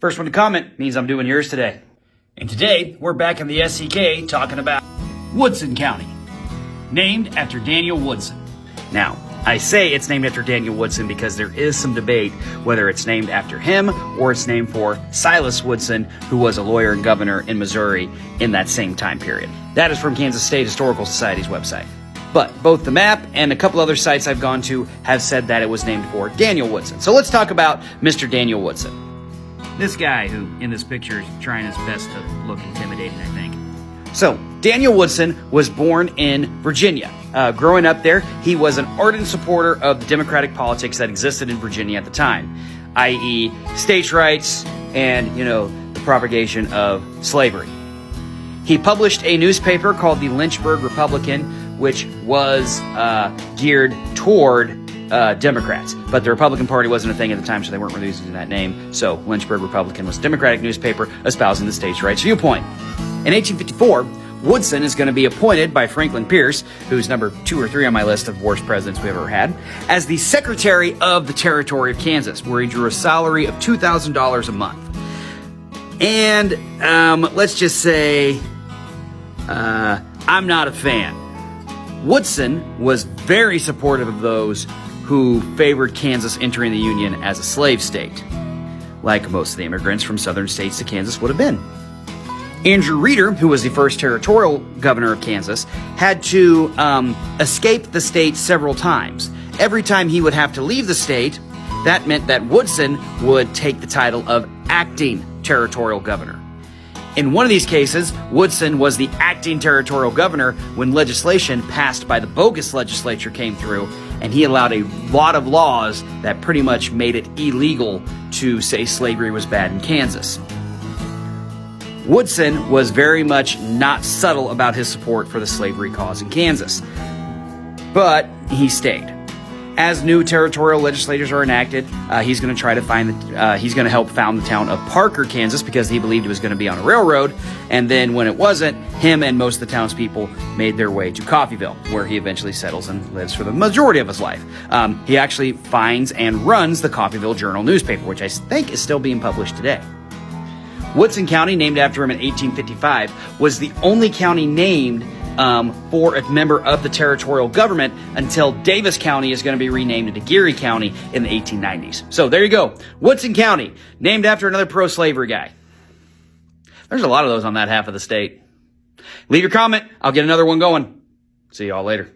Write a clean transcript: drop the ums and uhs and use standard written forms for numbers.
First one to comment means I'm doing yours today. And today, we're back in the SCK talking about Woodson County, named after Daniel Woodson. Now, I say it's named after Daniel Woodson because there is some debate whether it's named after him or it's named for Silas Woodson, who was a lawyer and governor in Missouri in that same time period. That is from Kansas State Historical Society's website. But both the map and a couple other sites I've gone to have said that it was named for Daniel Woodson. So let's talk about Mr. Daniel Woodson. This guy who, in this picture, is trying his best to look intimidating, I think. So, Daniel Woodson was born in Virginia. Growing up there, he was an ardent supporter of the democratic politics that existed in Virginia at the time, i.e. states' rights and, the propagation of slavery. He published a newspaper called the Lynchburg Republican, which was geared toward Democrats. But the Republican Party wasn't a thing at the time, so they weren't really using that name. So Lynchburg Republican was a Democratic newspaper espousing the states' rights viewpoint. In 1854, Woodson is going to be appointed by Franklin Pierce, who's number 2 or 3 on my list of worst presidents we've ever had, as the Secretary of the Territory of Kansas, where he drew a salary of $2,000 a month. And let's just say I'm not a fan. Woodson was very supportive of those who favored Kansas entering the Union as a slave state, like most of the immigrants from southern states to Kansas would have been. Andrew Reeder, who was the first territorial governor of Kansas, had to escape the state several times. Every time he would have to leave the state, that meant that Woodson would take the title of acting territorial governor. In one of these cases, Woodson was the acting territorial governor when legislation passed by the bogus legislature came through, and he allowed a lot of laws that pretty much made it illegal to say slavery was bad in Kansas. Woodson was very much not subtle about his support for the slavery cause in Kansas, but he stayed. As new territorial legislatures are enacted, he's going to try to he's going to help found the town of Parker, Kansas, because he believed it was going to be on a railroad. And then when it wasn't, him and most of the townspeople made their way to Coffeyville, where he eventually settles and lives for the majority of his life. He actually finds and runs the Coffeyville Journal newspaper, which I think is still being published today. Woodson County, named after him in 1855, was the only county named for a member of the territorial government until Davis County is going to be renamed into Geary County in the 1890s. So there you go. Woodson County, named after another pro-slavery guy. There's a lot of those on that half of the state. Leave your comment. I'll get another one going. See y'all later.